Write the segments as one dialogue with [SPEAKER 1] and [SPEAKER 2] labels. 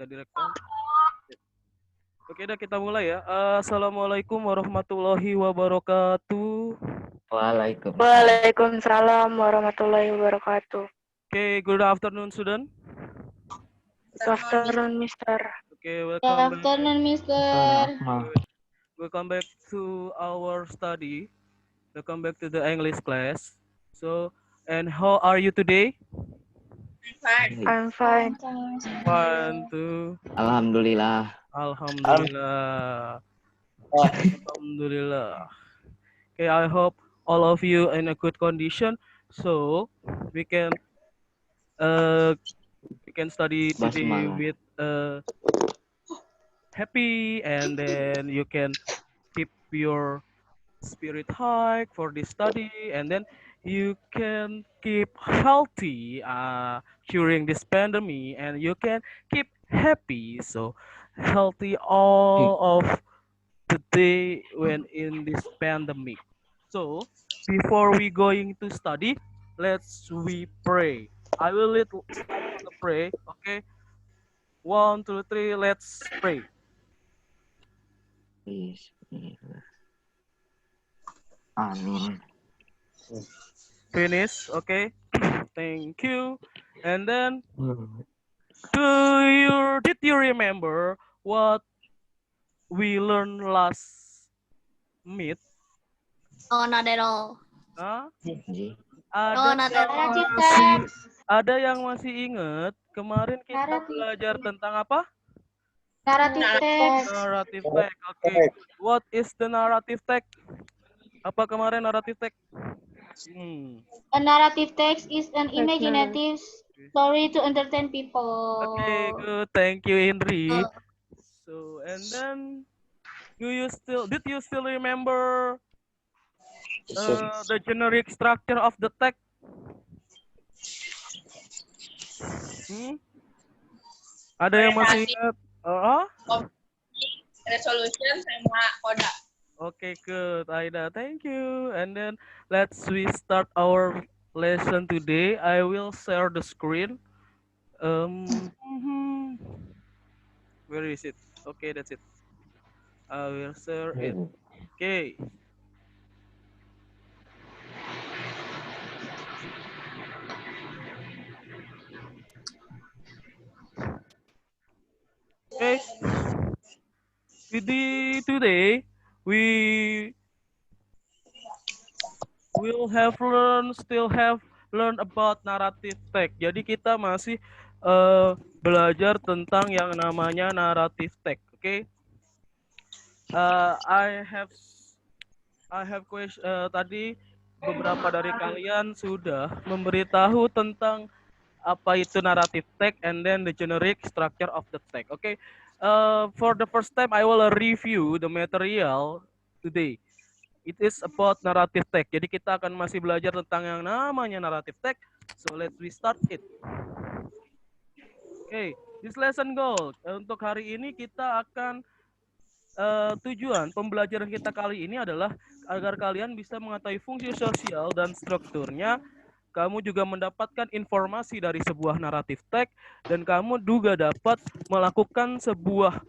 [SPEAKER 1] Gak direkam. Oke, dah kita mulai ya. Assalamualaikum warahmatullahi wabarakatuh.
[SPEAKER 2] Waalaikumsalam warahmatullahi wabarakatuh.
[SPEAKER 1] Okay, good afternoon, student.
[SPEAKER 2] Good afternoon, Mister.
[SPEAKER 1] Okay,
[SPEAKER 3] Good
[SPEAKER 1] welcome back.
[SPEAKER 3] afternoon, Mister.
[SPEAKER 1] Welcome back to our study. Welcome back to the English class. So, and how are you today?
[SPEAKER 2] I'm fine.
[SPEAKER 1] Fine too.
[SPEAKER 4] Alhamdulillah.
[SPEAKER 1] Alhamdulillah. Alhamdulillah. Okay, I hope all of you in a good condition, so we can uh study today
[SPEAKER 4] Basmalah.
[SPEAKER 1] with happy, and then you can keep your spirit high for this study, and then you can keep healthy during this pandemic, and you can keep happy, so healthy all of the day when in this pandemic. So before we going to study, we pray. I will lead start with the pray. Okay, 1, 2, 3, let's pray.
[SPEAKER 4] Amin.
[SPEAKER 1] Finish. Okay. Thank you. And then, did you remember what we learned last meet?
[SPEAKER 3] Oh, not at all.
[SPEAKER 1] Huh?
[SPEAKER 4] Ji.
[SPEAKER 3] Oh, not at all.
[SPEAKER 1] Ada yang masih ingat kemarin kita
[SPEAKER 3] Narrative.
[SPEAKER 1] belajar tentang apa?
[SPEAKER 3] Narrative text.
[SPEAKER 1] Narrative text. Okay. What is the narrative text? Apa kemarin narrative text?
[SPEAKER 3] A narrative text is an imaginative story to entertain people.
[SPEAKER 1] Okay, good. Thank you, Indri. So, and then, did you still remember the generic structure of the text? Ada yang masih ingat?
[SPEAKER 5] Resolution sama koda.
[SPEAKER 1] Okay, good, Aida. Thank you. And then we start our lesson today. I will share the screen. Where is it? Okay, that's it. I will share it. Okay. Okay. Today we will still have learn about narrative text. Jadi kita masih belajar tentang yang namanya narrative text. Oke. I have question. Tadi beberapa dari kalian sudah memberitahu tentang apa itu narrative text and then the generic structure of the text. Okay. For the first time, I will review the material today. It is about narrative text. Jadi kita akan masih belajar tentang yang namanya narrative text. So let's start it. Okay, this lesson goal. Untuk hari ini kita akan tujuan pembelajaran kita kali ini adalah agar kalian bisa mengetahui fungsi sosial dan strukturnya. Kamu juga mendapatkan informasi dari sebuah naratif teks, dan kamu juga dapat melakukan sebuah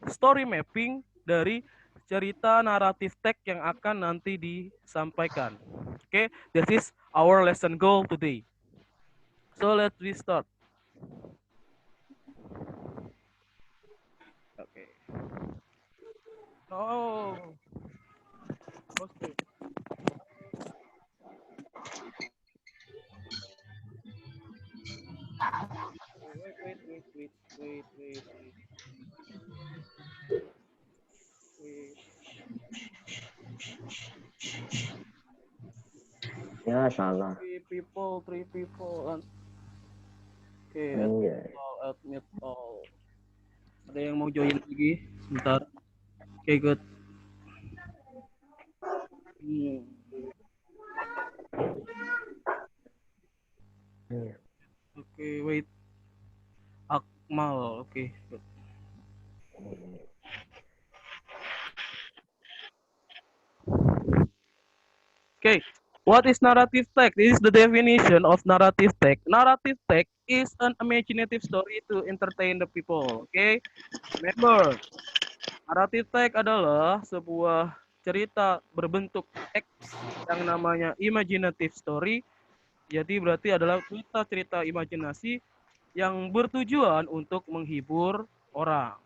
[SPEAKER 1] story mapping dari cerita naratif teks yang akan nanti disampaikan. Okay, this is our lesson goal today. So let's start. Okay. Oh. Okay. Wait.
[SPEAKER 4] Ya, salah.
[SPEAKER 1] Three people. Okay, admit all. Ada yang mau join lagi? Sebentar. Okay, good. Okay, wait. Akmal, okay, good. Okay, What is narrative text? This is the definition of narrative text. Narrative text is an imaginative story to entertain the people. Okay, remember, narrative text adalah sebuah cerita berbentuk teks yang namanya imaginative story. Jadi berarti adalah cerita-cerita imajinasi yang bertujuan untuk menghibur orang.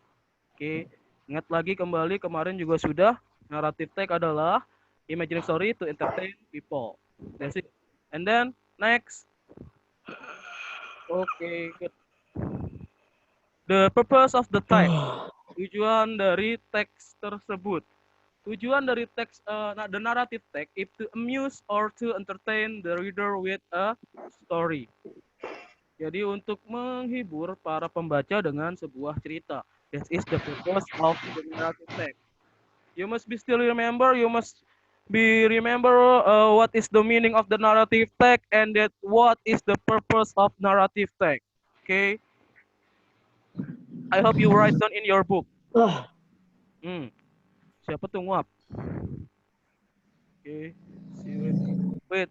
[SPEAKER 1] Oke, ingat lagi kembali kemarin juga sudah, narrative text adalah imaginary story to entertain people. That's it. And then next, okay, good. The purpose of the text. Tujuan dari teks tersebut. Tujuan dari teks, the narrative text is to amuse or to entertain the reader with a story. Jadi untuk menghibur para pembaca dengan sebuah cerita. That is the purpose of the narrative text. You must be still remember. You must be remember what is the meaning of the narrative text and that what is the purpose of narrative text. Okay. I hope you write down in your book. Siapa tuh nguap? Okay.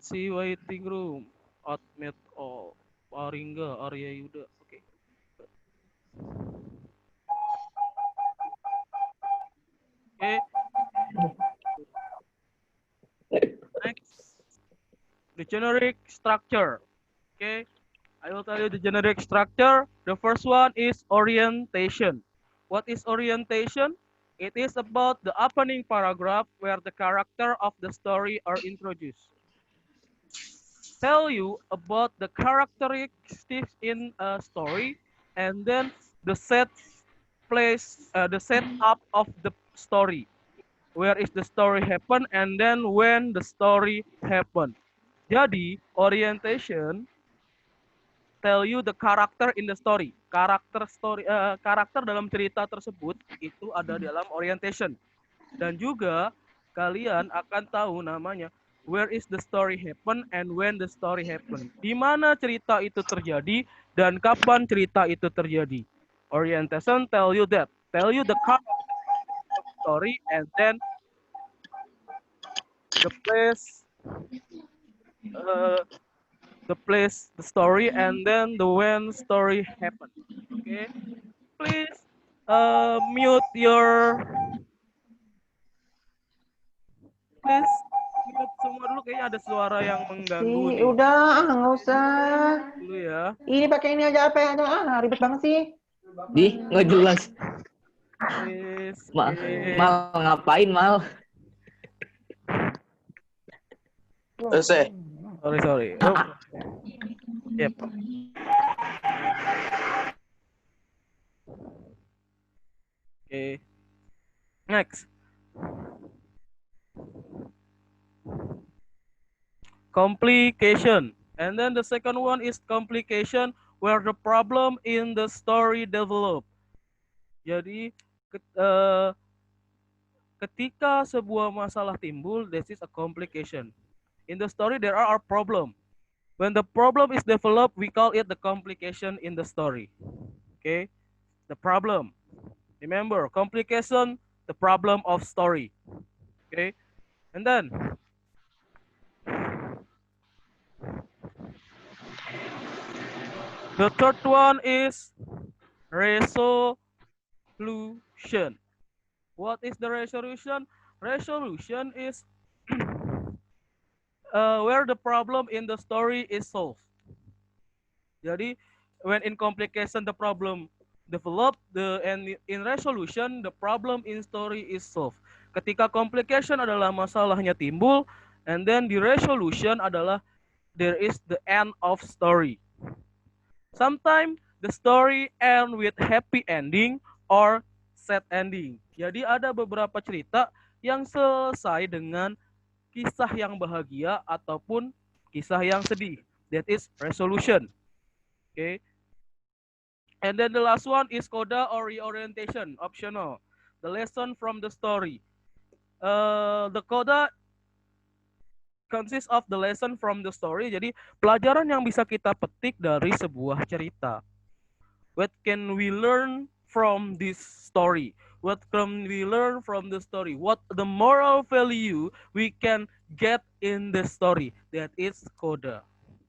[SPEAKER 1] See waiting room. Admit all. Paringga, Arya Yuda. Oke. Okay. Next, the generic structure. Okay, I will tell you the generic structure. The first one is orientation. What is orientation? It is about the opening paragraph where the character of the story are introduced. Tell you about the characteristics in a story, and then the setup of the story. Where is the story happen, and then when the story happen. Jadi, orientation tell you the character in the story. Karakter dalam cerita tersebut itu ada dalam orientation. Dan juga kalian akan tahu namanya where is the story happen and when the story happen. Di mana cerita itu terjadi dan kapan cerita itu terjadi. Orientation tell you that. Tell you the character of the story and then the place, the story, and then the when story happen. Okay, please mute your, please mute semua dulu. Kayaknya ada suara yang mengganggu nih.
[SPEAKER 6] Udah, nggak usah.
[SPEAKER 1] Dulu ya.
[SPEAKER 6] Ini pakai ini aja apa ya? Ribet banget sih.
[SPEAKER 4] Nggak jelas.
[SPEAKER 1] Please,
[SPEAKER 4] Mal ngapain Mal?
[SPEAKER 1] Sorry. Oh. Yep. Okay. Next. Complication. And then the second one is complication where the problem in the story develop. Jadi ketika sebuah masalah timbul, this is a complication. In the story there are a problem. When the problem is developed, we call it the complication in the story. Okay, the problem. Remember, complication, the problem of story. Okay, and then the third one is resolution. What is the resolution? Resolution is where the problem in the story is solved. Jadi, when in complication the problem develop, and in resolution the problem in story is solved. Ketika complication adalah masalahnya timbul, and then the resolution adalah there is the end of story. Sometimes the story end with happy ending or sad ending. Jadi ada beberapa cerita yang selesai dengan kisah yang bahagia ataupun kisah yang sedih. That is resolution. Okay. And then the last one is coda or reorientation, optional. The lesson from the story. The coda consists of the lesson from the story. Jadi pelajaran yang bisa kita petik dari sebuah cerita. What can we learn from this story? What can we learn from the story? What the moral value we can get in the story? That is coda.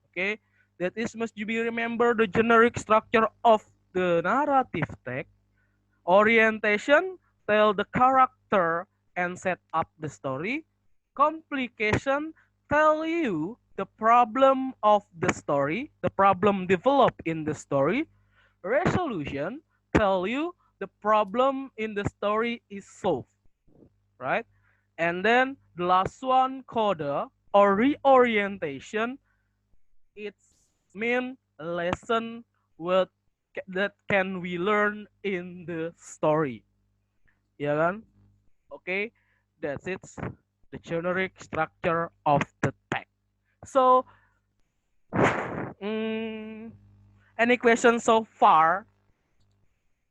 [SPEAKER 1] Okay, that is must you be remember the generic structure of the narrative text. Orientation, tell the character and set up the story. Complication, tell you the problem of the story, the problem developed in the story. Resolution, tell you the problem in the story is solved, right? And then the last one, coda or reorientation, it's mean lesson what that can we learn in the story. Ya kan? Okay, that's it. The generic structure of the text. So, any question so far?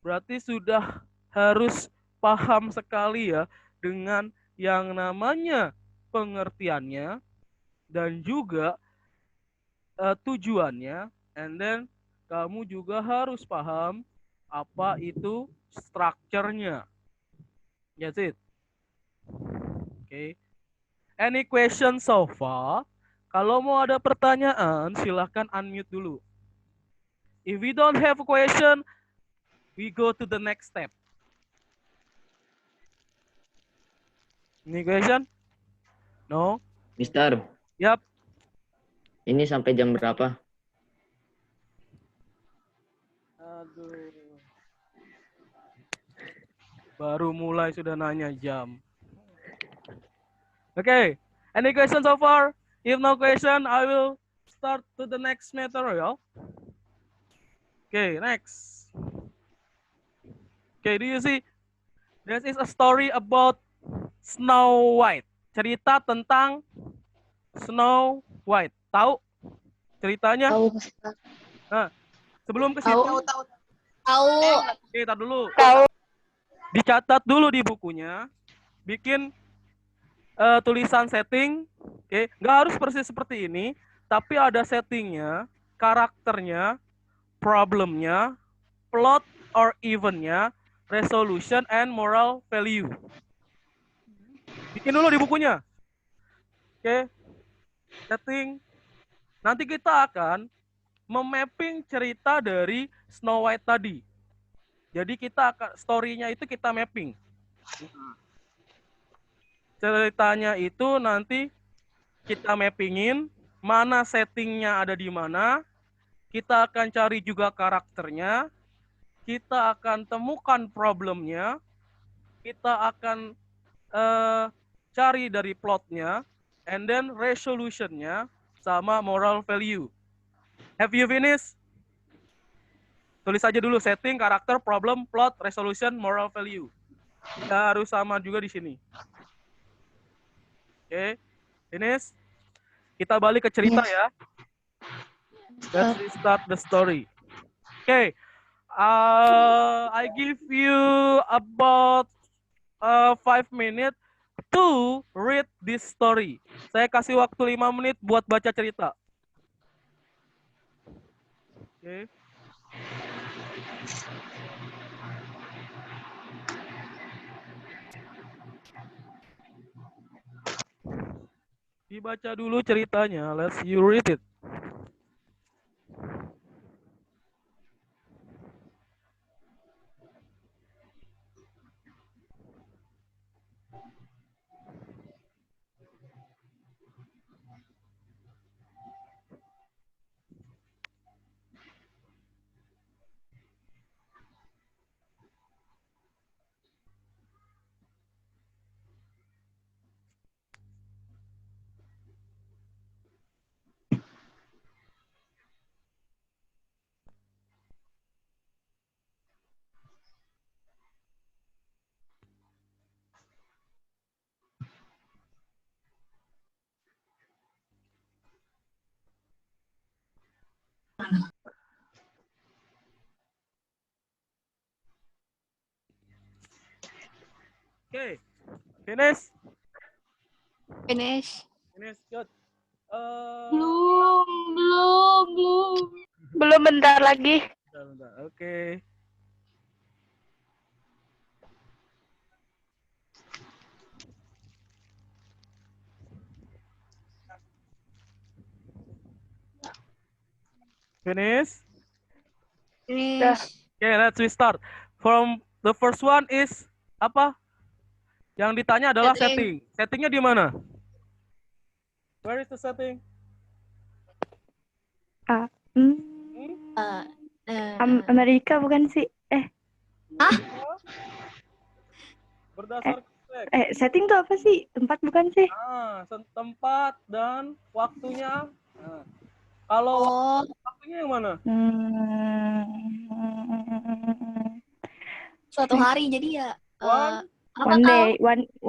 [SPEAKER 1] Berarti sudah harus paham sekali ya dengan yang namanya pengertiannya dan juga tujuannya. And then kamu juga harus paham apa itu structure-nya. That's it. Okay. Any question so far? Kalau mau ada pertanyaan, silahkan unmute dulu. If we don't have a question, we go to the next step. Any question? No?
[SPEAKER 4] Mister,
[SPEAKER 1] Yap.
[SPEAKER 4] ini sampai jam berapa?
[SPEAKER 1] Aduh. Baru mulai sudah nanya jam. Okay. Any question so far? If no question, I will start to the next material. Okay, next. Okay, do you see? This is a story about Snow White. Cerita tentang Snow White. Tahu ceritanya?
[SPEAKER 2] Tahu.
[SPEAKER 1] Nah, sebelum ke situ,
[SPEAKER 3] Tahu.
[SPEAKER 1] oke, tar dulu.
[SPEAKER 2] Tahu.
[SPEAKER 1] Dicatat dulu di bukunya. Bikin tulisan setting. Oke, nggak harus persis seperti ini, tapi ada settingnya, karakternya, problemnya, plot or eventnya, resolution and moral value. Bikin dulu di bukunya. Oke. Setting. Nanti kita akan memapping cerita dari Snow White tadi. Jadi kita akan story-nya itu kita mapping. Ceritanya itu nanti kita mappingin mana settingnya ada di mana. Kita akan cari juga karakternya. Kita akan temukan problemnya. Kita akan cari dari plotnya. And then resolutionnya sama moral value. Have you finished? Tulis aja dulu setting, karakter, problem, plot, resolution, moral value. Kita harus sama juga di sini. Oke, finish. Kita balik ke cerita ya. Let's restart the story. Okay, I give you about 5 minutes to read this story. Saya kasih waktu 5 menit buat baca cerita. Oke. Dibaca dulu ceritanya. Let's you read it. Okay, finish.
[SPEAKER 2] Finish.
[SPEAKER 1] Finish, good.
[SPEAKER 3] Belum.
[SPEAKER 2] Belum, bentar lagi.
[SPEAKER 1] Bentar. Oke. Finish?
[SPEAKER 2] Finish.
[SPEAKER 1] Okay, let's we start. From the first one is apa? Yang ditanya adalah setting. Settingnya di mana? Where is the setting?
[SPEAKER 7] Amerika bukan sih?
[SPEAKER 1] Berdasarkan teks.
[SPEAKER 7] Setting tuh apa sih? Tempat bukan sih?
[SPEAKER 1] Tempat dan waktunya. Nah, kalau waktunya yang mana?
[SPEAKER 2] Suatu hari jadi ya.
[SPEAKER 7] One day, one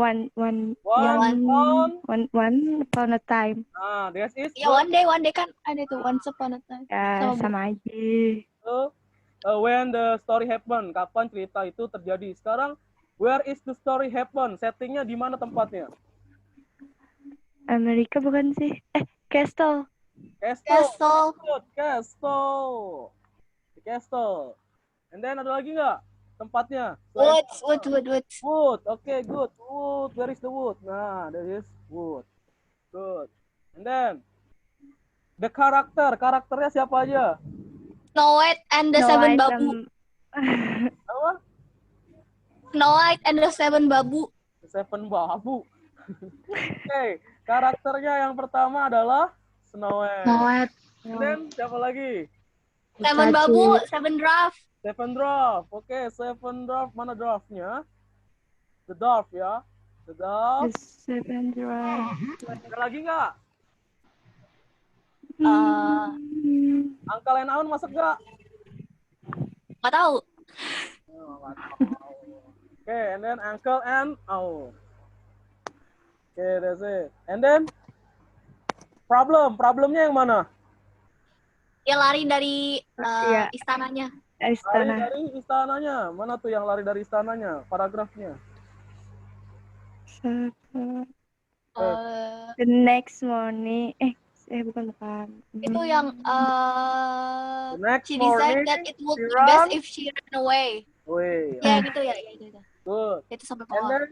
[SPEAKER 7] upon a time.
[SPEAKER 1] This is
[SPEAKER 2] Ya one day kan ada tuh once upon a time.
[SPEAKER 7] Ya sama aja.
[SPEAKER 1] When the story happen, kapan cerita itu terjadi. Sekarang where is the story happen? Settingnya di mana tempatnya?
[SPEAKER 7] Amerika bukan sih? Castle.
[SPEAKER 1] Castle. And then ada lagi nggak tempatnya?
[SPEAKER 2] Woods.
[SPEAKER 1] Wood. Okay, good. Wood. Where is the wood? Nah, there is wood. Good. And then the karakternya siapa aja?
[SPEAKER 2] Snow White and the Seven Babu.
[SPEAKER 1] Apa?
[SPEAKER 2] Snow White and the Seven Babu.
[SPEAKER 1] Seven Babu. Oke, karakternya yang pertama adalah Snow White. And then siapa lagi?
[SPEAKER 2] Seven Babu, Seven Dwarf.
[SPEAKER 1] Seven Dwarf. Oke, Seven Dwarf. Mana dwarfnya? The Dwarf ya. The Dwarf.
[SPEAKER 7] The Seven Dwarf.
[SPEAKER 1] Ada lagi nggak? Uncle and Aun masuk nggak?
[SPEAKER 2] Nggak tahu.
[SPEAKER 1] Oke, and then Uncle and Aun. Oke, that's it. And then problemnya yang mana?
[SPEAKER 2] Dia lari dari istananya.
[SPEAKER 1] Lari dari istananya. Mana tuh yang lari dari istananya? Paragrafnya.
[SPEAKER 7] The next morning. Bukan.
[SPEAKER 2] Itu yang
[SPEAKER 1] The next
[SPEAKER 2] she
[SPEAKER 1] morning,
[SPEAKER 2] decided that it would
[SPEAKER 1] she
[SPEAKER 2] be best
[SPEAKER 1] run.
[SPEAKER 2] if she ran away.
[SPEAKER 1] Wih.
[SPEAKER 2] Ya gitu ya.
[SPEAKER 1] Good.
[SPEAKER 2] Itu sampai
[SPEAKER 1] And
[SPEAKER 2] bawah.
[SPEAKER 1] then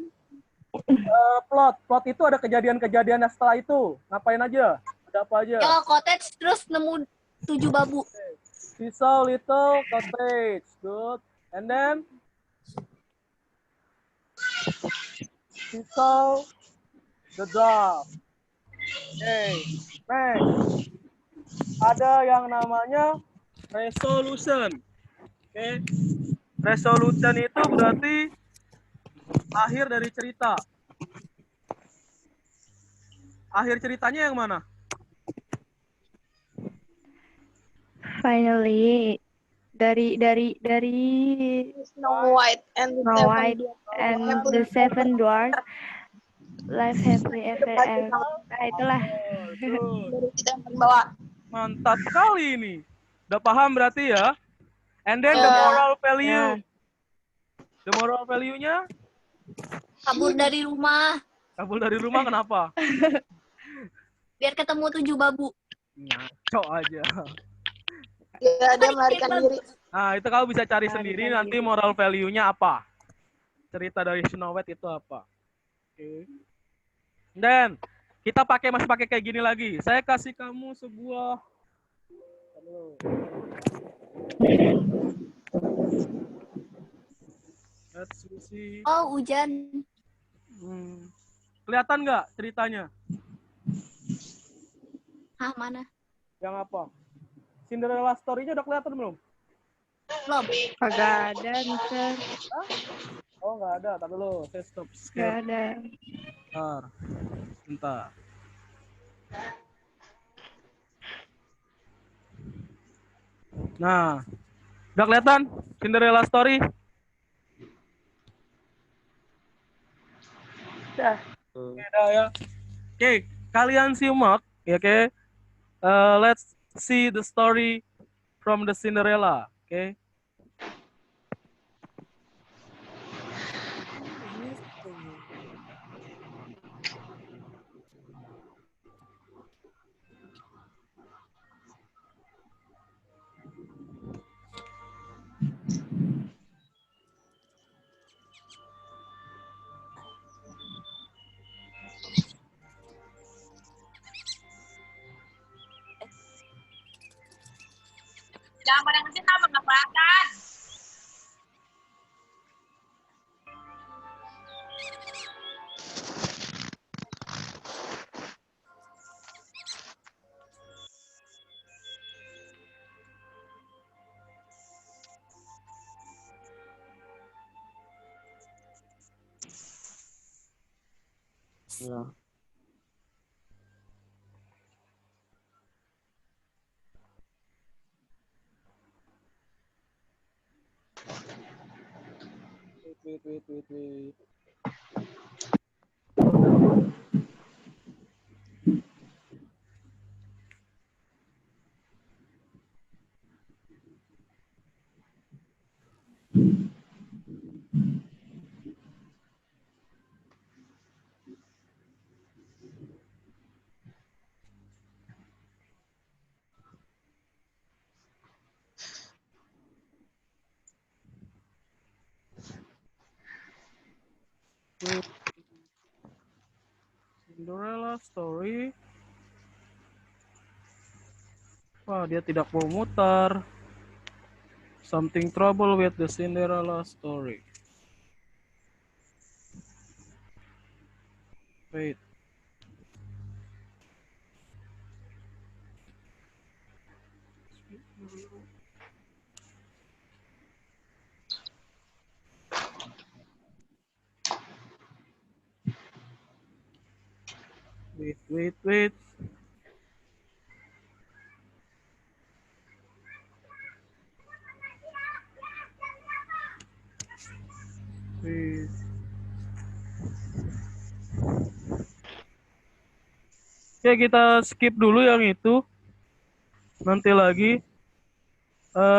[SPEAKER 1] plot itu ada kejadian setelah itu. Ngapain aja? Ada apa aja?
[SPEAKER 2] Dia ke cottage terus nemu 7 babu.
[SPEAKER 1] She saw little cottage. Good. And then she saw the dog. Okay. Next. Ada yang namanya resolution. Okay. Resolution itu berarti akhir dari cerita. Akhir ceritanya yang mana?
[SPEAKER 7] Finally, dari
[SPEAKER 5] Snow White and
[SPEAKER 7] the Seven Dwarfs live happily ever after. Itulah.
[SPEAKER 1] Mantap sekali ini. Udah paham berarti ya? And then the moral value. The moral value-nya?
[SPEAKER 2] Kabur dari rumah.
[SPEAKER 1] Kabur dari rumah kenapa?
[SPEAKER 2] Biar ketemu 7 babu.
[SPEAKER 1] Ngaco aja.
[SPEAKER 5] Ya, dia melarikan diri.
[SPEAKER 1] Nah, itu kamu bisa cari sendiri nanti moral value-nya apa. Cerita dari Snow White itu apa. Oke. Dan kita masih pakai kayak gini lagi. Saya kasih kamu sebuah Let's see.
[SPEAKER 2] Oh, hujan.
[SPEAKER 1] Kelihatan nggak ceritanya?
[SPEAKER 2] Mana?
[SPEAKER 1] Yang apa? Cinderella story-nya udah kelihatan belum?
[SPEAKER 2] Belum.
[SPEAKER 7] Kagak ada, Mister.
[SPEAKER 1] Oh, nggak ada. Tapi dulu, saya stop.
[SPEAKER 7] Gak ada.
[SPEAKER 1] Bentar. Nah, udah kelihatan Cinderella story?
[SPEAKER 7] Udah.
[SPEAKER 1] Udah ya. Oke, kalian simak, ya oke. Let's see the story from the Cinderella, oke.
[SPEAKER 4] Ya.
[SPEAKER 1] Wait. Cinderella story. Wah, dia tidak mau mutar. Something trouble with the Cinderella story. Wait. Wait. Wait. Oke, kita skip dulu yang itu. Nanti lagi.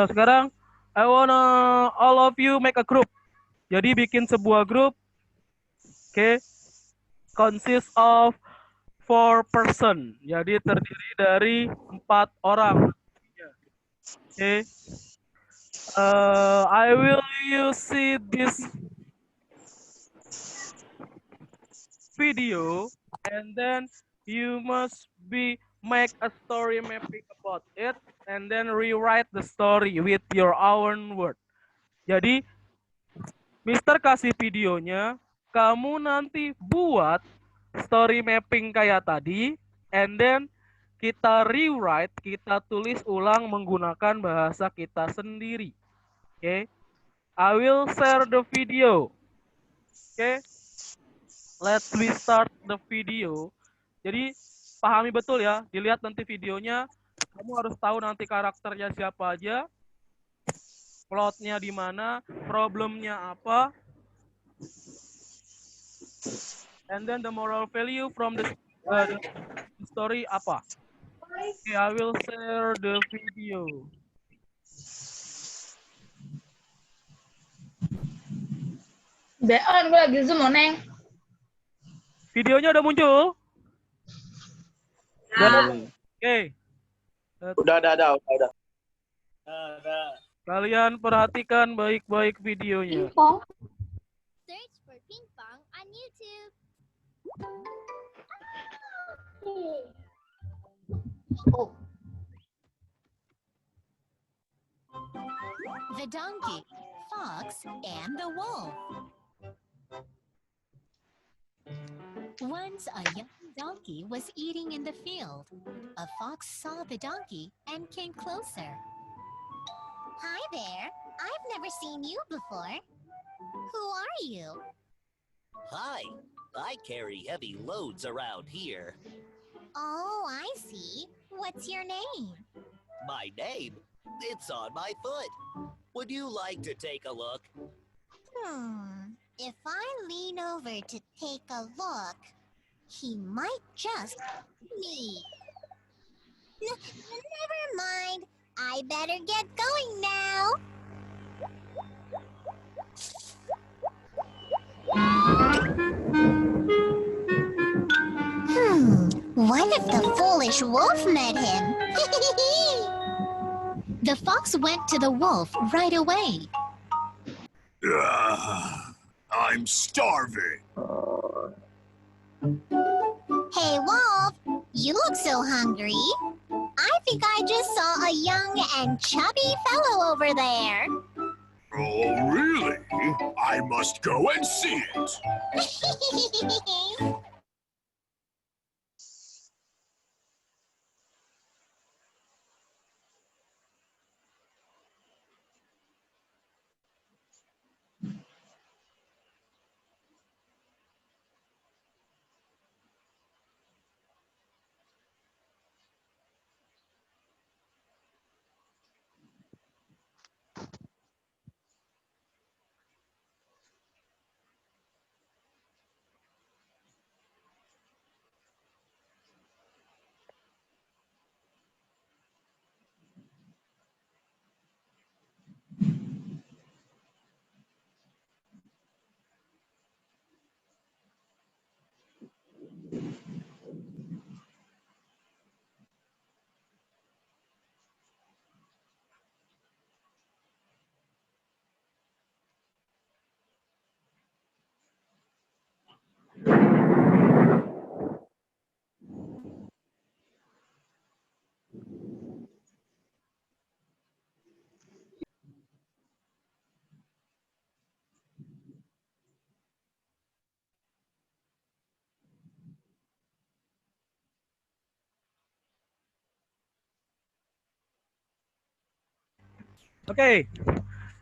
[SPEAKER 1] Sekarang, I wanna all of you make a group. Jadi bikin sebuah grup. Oke. Consist of 4 person. Jadi terdiri dari 4 orang. Oke. I will you see this video and then you must be make a story mapping about it and then rewrite the story with your own word. Jadi Mister kasih videonya, kamu nanti buat story mapping kayak tadi and then kita rewrite, kita tulis ulang menggunakan bahasa kita sendiri. Oke. I will share the video. Oke. Let's we start the video. Jadi pahami betul ya, dilihat nanti videonya, kamu harus tahu nanti karakternya siapa aja, plotnya di mana, problemnya apa, and then the moral value from the story apa. Okay, I will share the video.
[SPEAKER 3] Beon, gue lagi zoom, Neng.
[SPEAKER 1] Videonya udah muncul?
[SPEAKER 3] Nah.
[SPEAKER 1] Oke.
[SPEAKER 5] Udah.
[SPEAKER 1] Kalian perhatikan baik-baik videonya.
[SPEAKER 3] Pingpong.
[SPEAKER 2] Search for ping pong on YouTube.
[SPEAKER 3] Oh.
[SPEAKER 8] The donkey, fox, and the wolf. Once a young donkey was eating in the field. A fox saw the donkey and came closer.
[SPEAKER 2] Hi there. I've never seen you before. Who are you?
[SPEAKER 9] Hi, I carry heavy loads around here.
[SPEAKER 2] Oh, I see. What's your name?
[SPEAKER 9] My name? It's on my foot. Would you like to take a look?
[SPEAKER 2] If I lean over to take a look, he might just me. Never mind. I better get going now. What if the foolish wolf met him?
[SPEAKER 8] The fox went to the wolf right away.
[SPEAKER 9] I'm starving.
[SPEAKER 2] Hey, Wolf, you look so hungry. I think I just saw a young and chubby fellow over there.
[SPEAKER 9] Oh, really? I must go and see it.
[SPEAKER 1] Oke,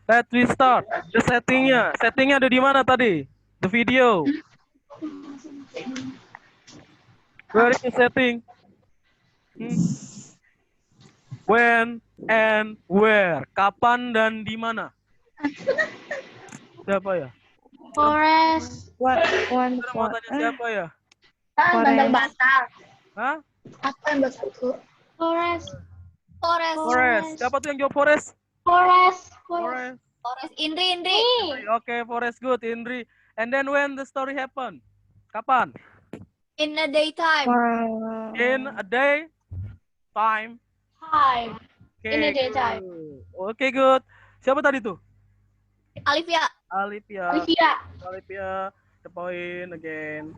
[SPEAKER 1] let we start. The settingnya. Settingnya ada di mana tadi? The video. Where is the setting? When and where. Kapan dan di mana? Siapa ya?
[SPEAKER 3] Forest.
[SPEAKER 7] One
[SPEAKER 1] Mau tanya siapa ya?
[SPEAKER 3] Bandar basah.
[SPEAKER 1] Hah?
[SPEAKER 3] Apa yang basah itu? Forest.
[SPEAKER 1] Forest. Siapa tuh yang jawab Forest?
[SPEAKER 3] Forest.
[SPEAKER 2] Indri.
[SPEAKER 1] Oke, Forest good, Indri. And then when the story happen? Kapan?
[SPEAKER 2] In the daytime.
[SPEAKER 1] In a day? Time?
[SPEAKER 3] In the daytime.
[SPEAKER 1] Oke, good. Siapa tadi tuh?
[SPEAKER 2] Alivia.
[SPEAKER 1] Olivia, the point again.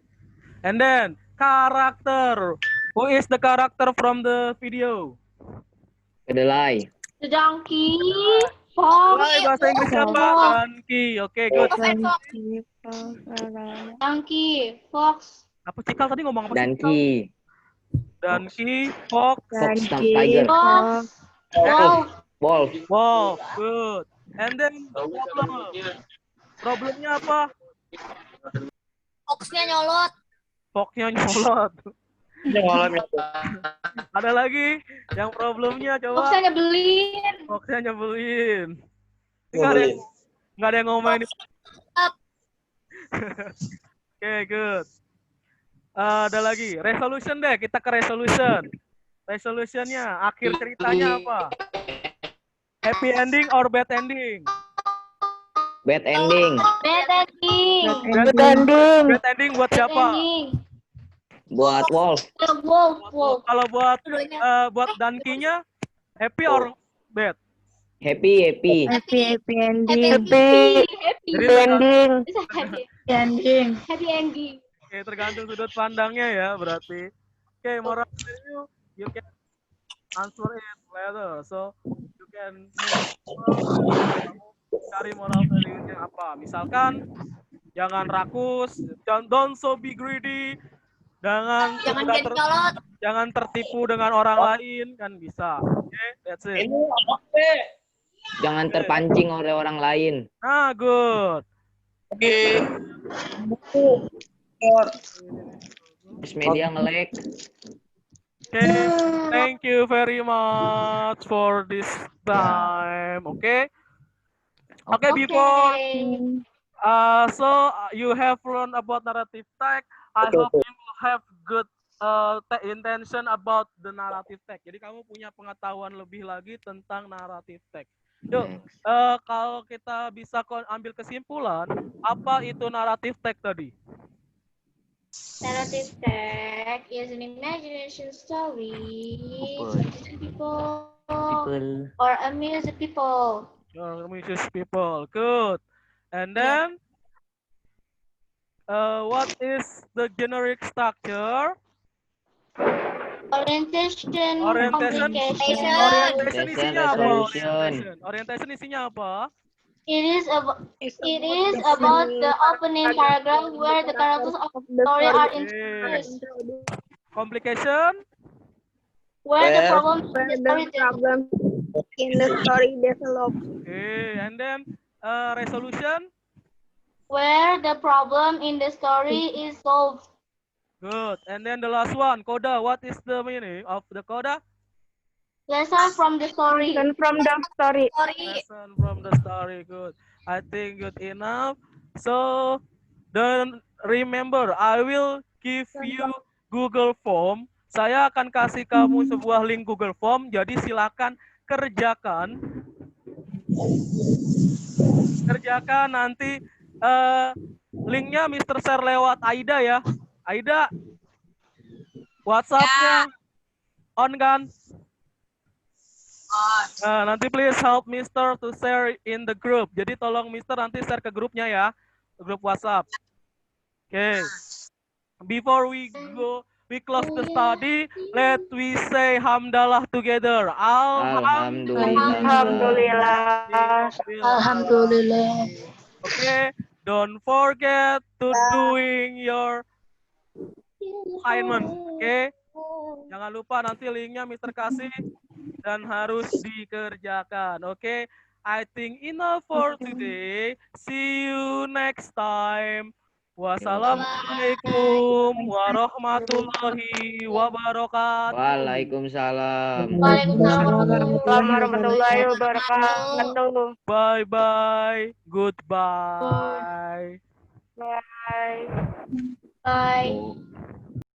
[SPEAKER 1] And then, karakter. Who is the character from the video?
[SPEAKER 4] Kedelai.
[SPEAKER 3] The donkey. Fox.
[SPEAKER 1] Hai, bahasa Inggris apa? Donkey. Oke, good.
[SPEAKER 3] Donkey. Fox.
[SPEAKER 1] Apa Cikal tadi ngomong apa sih?
[SPEAKER 4] Danki.
[SPEAKER 1] Donkey, fox,
[SPEAKER 4] Fox sama tiger.
[SPEAKER 3] Fox.
[SPEAKER 4] Wolf.
[SPEAKER 1] wolf. Good. And then, problem. Problemnya apa?
[SPEAKER 2] Foxnya nyolot.
[SPEAKER 1] Foxnya nyolot. Ada lagi yang problemnya coba.
[SPEAKER 3] Foxnya nyebelin.
[SPEAKER 1] Foxnya nyebelin. Nggak ada yang ngomongin. Oke, good. Ada lagi. Resolution deh. Kita ke resolution. Resolutionnya, akhir ceritanya apa? Happy ending or bad ending?
[SPEAKER 4] Bad ending.
[SPEAKER 3] Bad ending.
[SPEAKER 1] Bad ending buat siapa?
[SPEAKER 4] Buat Wolf.
[SPEAKER 3] Wolf.
[SPEAKER 1] Kalau buat Dankinya, happy or bad?
[SPEAKER 4] Happy.
[SPEAKER 7] Ending.
[SPEAKER 1] Jadi
[SPEAKER 3] Happy ending.
[SPEAKER 1] Oke, tergantung sudut pandangnya ya berarti. Oke, moral value you can answer it later. So you can cari moral value-nya apa. Misalkan jangan rakus, don't so be greedy, jangan tertipu dengan orang lain kan bisa. Oke, that's it.
[SPEAKER 4] Jangan terpancing oleh orang lain.
[SPEAKER 1] Nah, good.
[SPEAKER 4] Media nge-lag.
[SPEAKER 1] Okay, thank you very much for this time. Okay. Before you have learned about narrative text. I hope you have good intention about the narrative text. Jadi kamu punya pengetahuan lebih lagi tentang narrative text. Yuk, kalau kita bisa ambil kesimpulan, apa itu narrative text tadi?
[SPEAKER 3] Narrative text is an imagination story to people or amuse people.
[SPEAKER 1] Amuse people, good. And then, what is the generic structure?
[SPEAKER 3] Orientation
[SPEAKER 1] isinya apa?
[SPEAKER 3] It is about the opening paragraph where the characters of the story are introduced.
[SPEAKER 1] Complication?
[SPEAKER 3] Where the problem
[SPEAKER 5] in the story develops.
[SPEAKER 1] Okay, and then resolution?
[SPEAKER 3] Where the problem in the story is solved.
[SPEAKER 1] Good. And then the last one, coda. What is the meaning of the coda?
[SPEAKER 3] Lesson from the story.
[SPEAKER 1] Lesson from the story. Good. I think good enough. So, then remember, I will give you Google Form. Saya akan kasih kamu sebuah link Google Form. Jadi silakan kerjakan. Nanti linknya Mr. Share lewat Aida ya. Aida, WhatsApp-nya on kan? Nanti please help Mr. to share in the group. Jadi tolong Mr. nanti share ke grupnya ya, grup WhatsApp. Okay. Before we close the study, let we say hamdalah together.
[SPEAKER 3] Alhamdulillah.
[SPEAKER 1] Okay. Don't forget to doing your assignment. Okay. Jangan lupa nanti linknya Mr. kasih dan harus dikerjakan. Oke. I think enough for today. See you next time. Wassalamualaikum warahmatullahi wabarakatuh.
[SPEAKER 4] Waalaikumsalam.
[SPEAKER 3] Waalaikumsalam
[SPEAKER 7] warahmatullahi wabarakatuh.
[SPEAKER 1] Bye bye. Goodbye.
[SPEAKER 7] Bye.
[SPEAKER 3] Bye.